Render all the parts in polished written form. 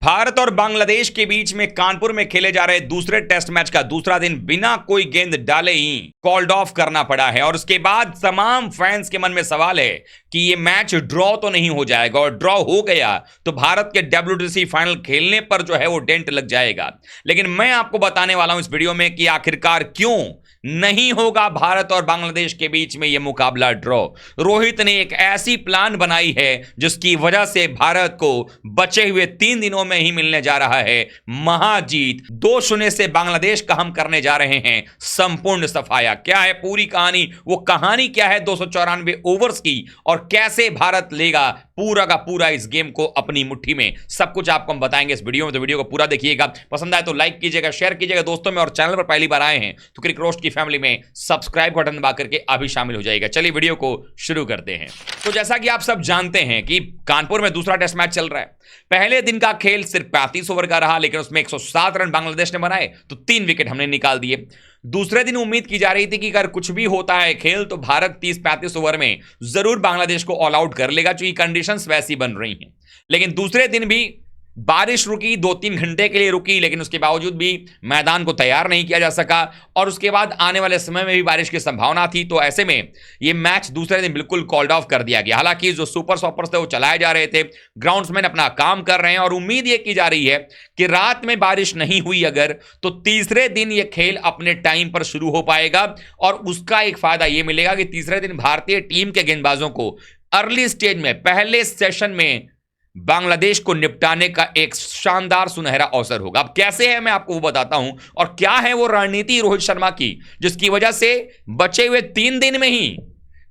भारत और बांग्लादेश के बीच में कानपुर में खेले जा रहे दूसरे टेस्ट मैच का दूसरा दिन बिना कोई गेंद डाले ही कॉल्ड ऑफ करना पड़ा है। और उसके बाद तमाम फैंस के मन में सवाल है कि ये मैच ड्रॉ तो नहीं हो जाएगा, और ड्रॉ हो गया तो भारत के WTC फाइनल खेलने पर जो है वो डेंट लग जाएगा। लेकिन मैं आपको बताने वाला हूं इस वीडियो में कि आखिरकार क्यों नहीं होगा भारत और बांग्लादेश के बीच में यह मुकाबला ड्रॉ। रोहित ने एक ऐसी प्लान बनाई है जिसकी वजह से भारत को बचे हुए 3 दिनों में ही मिलने जा रहा है महाजीत। 2-0 से बांग्लादेश का हम करने जा रहे हैं संपूर्ण सफाया। क्या है पूरी कहानी, वो कहानी क्या है 294 ओवर्स की, और कैसे भारत लेगा पूरा का पूरा इस गेम को अपनी मुट्ठी में, सब कुछ आपको हम बताएंगे इस वीडियो में। तो वीडियो को पूरा देखिएगा, पसंद आए तो लाइक कीजिएगा, शेयर कीजिएगा दोस्तों में, और चैनल पर पहली बार आए हैं तो क्रिक रोस्ट की फैमिली में सब्सक्राइब बटन दबा करके अभी शामिल हो जाएगा। चलिए वीडियो को शुरू करते हैं। तो जैसा कि आप सब जानते हैं कि कानपुर में दूसरा टेस्ट मैच चल रहा है। पहले दिन का खेल सिर्फ 35 ओवर का रहा, लेकिन उसमें 107 रन बांग्लादेश ने बनाए तो 3 विकेट हमने निकाल दिए। दूसरे दिन उम्मीद की जा रही थी कि अगर कुछ भी होता है खेल तो भारत 30-35 ओवर में जरूर बांग्लादेश को ऑल आउट कर लेगा, क्योंकि कंडीशंस वैसी बन रही हैं। लेकिन दूसरे दिन भी बारिश रुकी, 2-3 घंटे के लिए रुकी, लेकिन उसके बावजूद भी मैदान को तैयार नहीं किया जा सका, और उसके बाद आने वाले समय में भी बारिश की संभावना थी। तो ऐसे में ये मैच दूसरे दिन बिल्कुल कॉल्ड ऑफ कर दिया गया। हालांकि जो सुपर सॉपर्स थे वो चलाए जा रहे थे, ग्राउंड्समैन अपना काम कर रहे हैं, और उम्मीद ये की जा रही है कि रात में बारिश नहीं हुई अगर, तो तीसरे दिन ये खेल अपने टाइम पर शुरू हो पाएगा। और उसका एक फायदा ये मिलेगा कि तीसरे दिन भारतीय टीम के गेंदबाजों को अर्ली स्टेज में पहले सेशन में बांग्लादेश को निपटाने का एक शानदार सुनहरा अवसर होगा। अब कैसे है मैं आपको वो बताता हूं, और क्या है वो रणनीति रोहित शर्मा की जिसकी वजह से बचे हुए 3 दिन में ही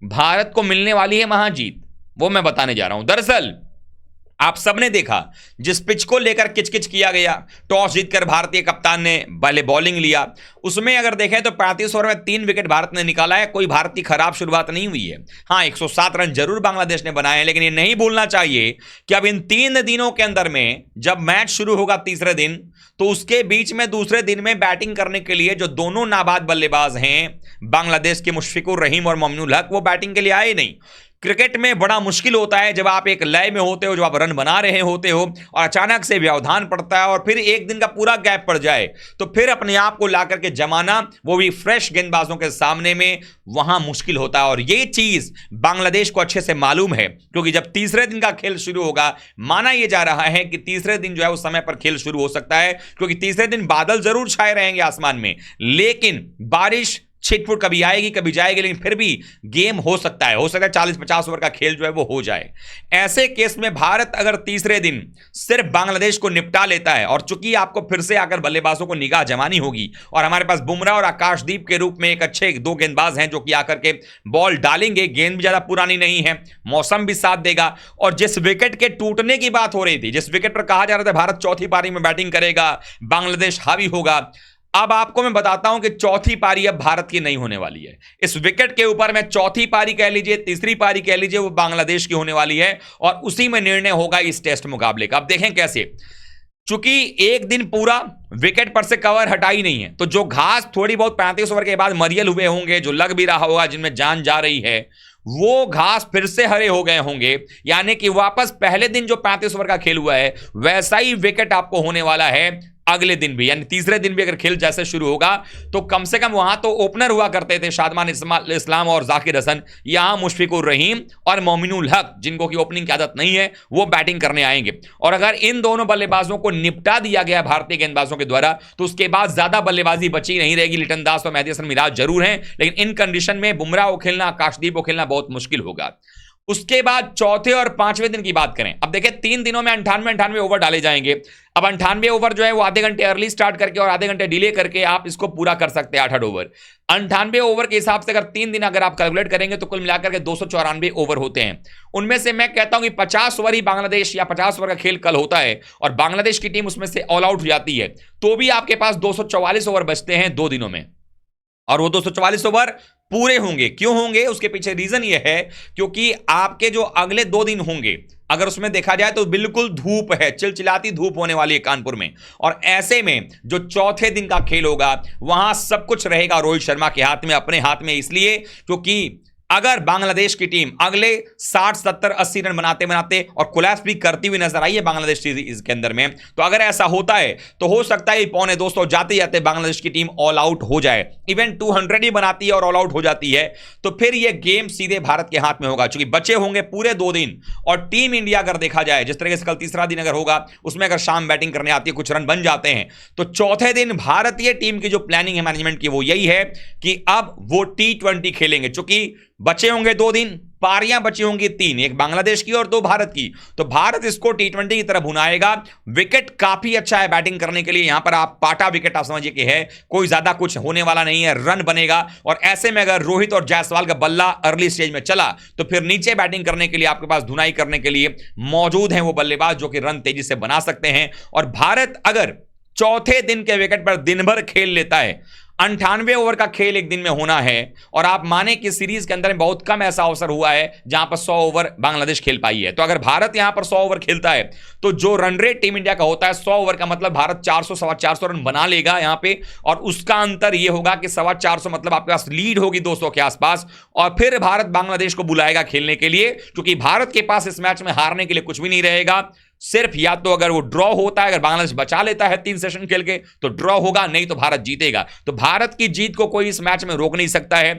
भारत को मिलने वाली है महाजीत, वो मैं बताने जा रहा हूं। दरअसल आप सबने देखा जिस पिच को लेकर किचकिच किया गया, टॉस जीतकर भारतीय कप्तान ने पहले बॉलिंग लिया, उसमें अगर देखें तो 35 ओवर में 3 विकेट भारत ने निकाला है। कोई भारत की खराब शुरुआत नहीं हुई है। हाँ, 107 रन जरूर बांग्लादेश ने बनाए हैं, लेकिन ये नहीं भूलना चाहिए कि अब इन 3 दिनों के अंदर में जब मैच शुरू होगा तीसरे दिन, तो उसके बीच में दूसरे दिन में बैटिंग करने के लिए जो दोनों नाबाद बल्लेबाज हैं बांग्लादेश के मुशफिकुर रहीम और मोमिनुल हक, वो बैटिंग के लिए आए नहीं। क्रिकेट में बड़ा मुश्किल होता है जब आप एक लय में होते हो, जब आप रन बना रहे होते हो और अचानक से व्यवधान पड़ता है और फिर एक दिन का पूरा गैप पड़ जाए, तो फिर अपने आप को ला करके जमाना, वो भी फ्रेश गेंदबाजों के सामने में, वहां मुश्किल होता है। और ये चीज बांग्लादेश को अच्छे से मालूम है, क्योंकि जब तीसरे दिन का खेल शुरू होगा, माना यह जा रहा है कि तीसरे दिन जो है उस समय पर खेल शुरू हो सकता है, क्योंकि तीसरे दिन बादल जरूर छाए रहेंगे आसमान में, लेकिन बारिश छिटपुट कभी आएगी कभी जाएगी, लेकिन फिर भी गेम हो सकता है 40-50 ओवर का खेल जो है वो हो जाए। ऐसे केस में भारत अगर तीसरे दिन सिर्फ बांग्लादेश को निपटा लेता है, और चूंकि आपको फिर से आकर बल्लेबाजों को निगाह जमानी होगी, और हमारे पास बुमराह और आकाशदीप के रूप में एक अच्छे 2 गेंदबाज हैं जो कि आकर के बॉल डालेंगे, गेंद भी ज्यादा पुरानी नहीं है, मौसम भी साथ देगा। और जिस विकेट के टूटने की बात हो रही थी, जिस विकेट पर कहा जा रहा था भारत चौथी पारी में बैटिंग करेगा, बांग्लादेश हावी होगा, अब आपको मैं बताता हूं कि चौथी पारी अब भारत की नहीं होने वाली है। इस विकेट के ऊपर में चौथी पारी कह लीजिए, तीसरी पारी कह लीजिए, वो बांग्लादेश की होने वाली है, और उसी में निर्णय होगा इस टेस्ट मुकाबले का। अब देखें कैसे, चूंकि एक दिन पूरा विकेट पर से कवर हटाई नहीं है, तो जो घास थोड़ी बहुत 35 ओवर के बाद मरियल हुए होंगे, जो लग भी रहा होगा, जिनमें जान जा रही है, वो घास फिर से हरे हो गए होंगे। यानी कि वापस पहले दिन जो 35 ओवर का खेल हुआ है वैसा ही विकेट आपको होने वाला है अगले दिन भी। यानी तीसरे दिन भी अगर खेल जैसे शुरू होगा, तो कम से कम वहां तो ओपनर हुआ करते थे शादमान इस्लाम और जाकिर हसन, यहां मुशफिकुर रहीम और मोमिनुल हक, जिनको की ओपनिंग की आदत नहीं है, वो बैटिंग करने आएंगे। और अगर इन दोनों बल्लेबाजों को निपटा दिया गया भारतीय गेंदबाजों के द्वारा, तो उसके बाद ज्यादा बल्लेबाजी बची नहीं रहेगी। लिटन दास और मेहदी हसन मिराज जरूर हैं, लेकिन इन कंडीशन में बुमराह को खेलना, आकाशदीप को खेलना बहुत मुश्किल होगा। उसके बाद चौथे और 5वें दिन की बात करें, अब देखिए 3 दिनों में 98 ओवर डाले जाएंगे। अब 98 ओवर जो है वो आधे घंटे अर्ली स्टार्ट करके और आधे घंटे डिले करके आप इसको पूरा कर सकते हैं 8 ओवर। 98 ओवर के हिसाब से अगर 3 दिन अगर आप कैलकुलेट करेंगे तो कुल मिलाकर के 294 ओवर होते हैं। उनमें से मैं कहता हूं कि 50 ओवर ही बांग्लादेश, या 50 ओवर का खेल कल होता है और बांग्लादेश की टीम उसमें से ऑल आउट हो जाती है, तो भी आपके पास 244 ओवर बचते हैं 2 दिनों में। और वो 244 ओवर पूरे होंगे। क्यों होंगे, उसके पीछे रीजन ये है क्योंकि आपके जो अगले 2 दिन होंगे, अगर उसमें देखा जाए तो बिल्कुल धूप है, चिलचिलाती धूप होने वाली है कानपुर में। और ऐसे में जो चौथे दिन का खेल होगा वहां सब कुछ रहेगा रोहित शर्मा के हाथ में, अपने हाथ में, इसलिए क्योंकि अगर बांग्लादेश की टीम अगले 60, 70, 80 रन बनाते बनाते और कोलैप्स भी करती हुई नजर आई है बांग्लादेश सीरीज के अंदर में, तो अगर ऐसा होता है तो हो सकता है 1.25 जाते जाते बांग्लादेश की टीम ऑल आउट हो जाए। इवन 200 ही बनाती है और ऑल आउट हो जाती है, तो फिर यह गेम सीधे भारत के हाथ में होगा, क्योंकि बचे होंगे पूरे 2 दिन। और टीम इंडिया अगर देखा जाए जिस तरीके से कल तीसरा दिन अगर होगा, उसमें अगर शाम बैटिंग करने आती है, कुछ रन बन जाते हैं, तो चौथे दिन भारतीय टीम की जो प्लानिंग है मैनेजमेंट की, वो यही है कि अब वो T20 खेलेंगे। चूंकि बचे होंगे 2 दिन, पारियां बची होंगी 3, एक बांग्लादेश की और 2 भारत की, तो भारत इसको T20 की तरफ भुनाएगा। विकेट काफी अच्छा है बैटिंग करने के लिए, यहां पर आप पाटा विकेट आप समझिए कि है, कोई ज्यादा कुछ होने वाला नहीं है, रन बनेगा। और ऐसे में अगर रोहित और जायसवाल का बल्ला अर्ली स्टेज में चला, तो फिर नीचे बैटिंग करने के लिए आपके पास धुनाई करने के लिए मौजूद है वो बल्लेबाज जो कि रन तेजी से बना सकते हैं। और भारत अगर चौथे दिन के विकेट पर दिन भर खेल लेता है, 98 ओवर का खेल एक दिन में होना है, और आप माने कि सीरीज के अंदर में बहुत कम ऐसा अवसर हुआ है जहां पर 100 ओवर बांग्लादेश खेल पाई है। तो अगर भारत यहां पर 100 ओवर खेलता है, तो जो रन रेट टीम इंडिया का होता है 100 ओवर का, मतलब भारत 400 सवा 400 रन बना लेगा यहां पे, और उसका अंतर यह होगा कि 425 मतलब आपके पास लीड होगी 200 के आसपास। और फिर भारत बांग्लादेश को बुलाएगा खेलने के लिए, क्योंकि भारत के पास इस मैच में हारने के लिए कुछ भी नहीं रहेगा। सिर्फ या तो अगर वो ड्रॉ होता है, अगर बांग्लादेश बचा लेता है 3 सेशन खेल के, तो ड्रॉ होगा, नहीं तो भारत जीतेगा। तो भारत की जीत को कोई इस मैच में रोक नहीं सकता है।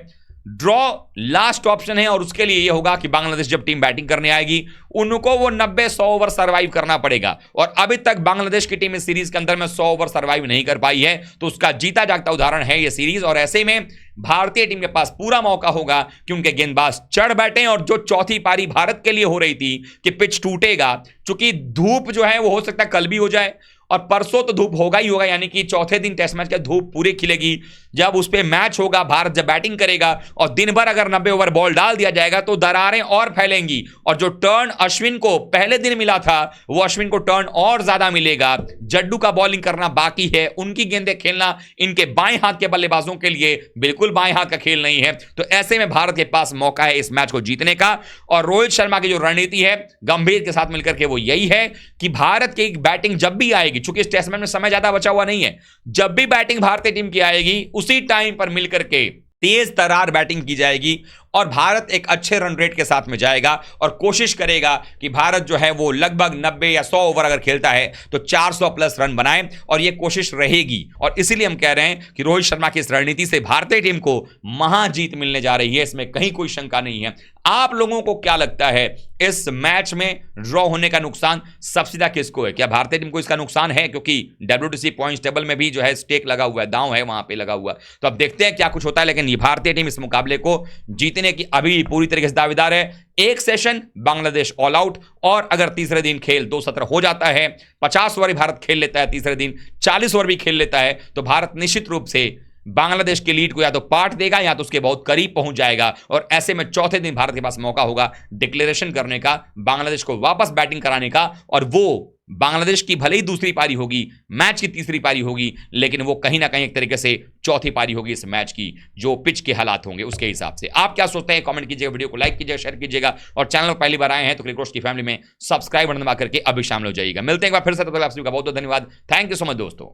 ड्रॉ लास्ट ऑप्शन है, और उसके लिए यह होगा कि बांग्लादेश जब टीम बैटिंग करने आएगी, उनको वो 90-100 ओवर सर्वाइव करना पड़ेगा। और अभी तक बांग्लादेश की टीम इस सीरीज के अंदर में 100 ओवर सर्वाइव नहीं कर पाई है, तो उसका जीता जागता उदाहरण है यह सीरीज। और ऐसे में भारतीय टीम के पास पूरा मौका होगा कि उनके गेंदबाज चढ़ बैठे, और जो चौथी पारी भारत के लिए हो रही थी कि पिच टूटेगा, चूंकि धूप जो है वो हो सकता है कल भी हो जाए, और परसों तो धूप होगा ही होगा, यानी कि चौथे दिन टेस्ट मैच का धूप पूरी खिलेगी। जब उस पर मैच होगा, भारत जब बैटिंग करेगा, और दिन भर अगर 90 ओवर बॉल डाल दिया जाएगा, तो दरारें और फैलेंगी। और जो टर्न अश्विन को पहले दिन मिला था, वो अश्विन को टर्न और ज्यादा मिलेगा। जड्डू का बॉलिंग करना बाकी है, उनकी गेंदें खेलना इनके बाएं हाथ के बल्लेबाजों के लिए बिल्कुल बाएं हाथ का खेल नहीं है। तो ऐसे में भारत के पास मौका है इस मैच को जीतने का। और रोहित शर्मा की जो रणनीति है गंभीर के साथ मिलकर के, वो यही है कि भारत की बैटिंग जब भी आएगी, चूंकि इस टेस्ट मैच में समय ज्यादा बचा हुआ नहीं है, जब भी बैटिंग भारतीय टीम की आएगी, उसी टाइम पर मिलकर के तेज तरार बैटिंग की जाएगी, और भारत एक अच्छे रन रेट के साथ में जाएगा, और कोशिश करेगा कि भारत जो है वो लगभग 90 या 100 ओवर अगर खेलता है तो 400 प्लस रन बनाए, और ये कोशिश रहेगी। और इसीलिए हम कह रहे हैं कि रोहित शर्मा की इस रणनीति से भारतीय टीम को महाजीत मिलने जा रही है, इसमें कहीं कोई शंका नहीं है। आप लोगों को क्या लगता है, इस मैच में ड्रॉ होने का नुकसान सबसे ज्यादा किसको है? क्या भारतीय टीम को इसका नुकसान है? क्योंकि WTC पॉइंट्स टेबल में भी जो है स्टेक लगा हुआ है, दांव है वहां पे लगा हुआ। तो अब देखते हैं क्या कुछ होता है, लेकिन ये भारतीय टीम इस मुकाबले को जीतने की अभी पूरी तरीके से दावेदार है। एक सेशन बांग्लादेश ऑल आउट, और अगर तीसरे दिन खेल 2 सत्र हो जाता है, 50 ओवर भारत खेल लेता है, तीसरे दिन 40 ओवर भी खेल लेता है, तो भारत निश्चित रूप से बांग्लादेश की लीड को या तो पाट देगा या तो उसके बहुत करीब पहुंच जाएगा। और ऐसे में चौथे दिन भारत के पास मौका होगा डिक्लेरेशन करने का, बांग्लादेश को वापस बैटिंग कराने का। और वो बांग्लादेश की भले ही दूसरी पारी होगी, मैच की तीसरी पारी होगी, लेकिन वो कहीं ना कहीं एक तरीके से चौथी पारी होगी इस मैच की, जो पिच के हालात होंगे उसके हिसाब से। आप क्या सोचते हैं कमेंट कीजिएगा, वीडियो को लाइक कीजिएगा, शेयर कीजिएगा, और चैनल पर पहली बार आए हैं तो क्रिकेट रोस्ट की फैमिली में सब्सक्राइब बटन दबा करके अभी शामिल हो जाइएगा। मिलते हैं एक बार फिर से, तब तक आप सभी का बहुत बहुत धन्यवाद। थैंक यू सो मच दोस्तों।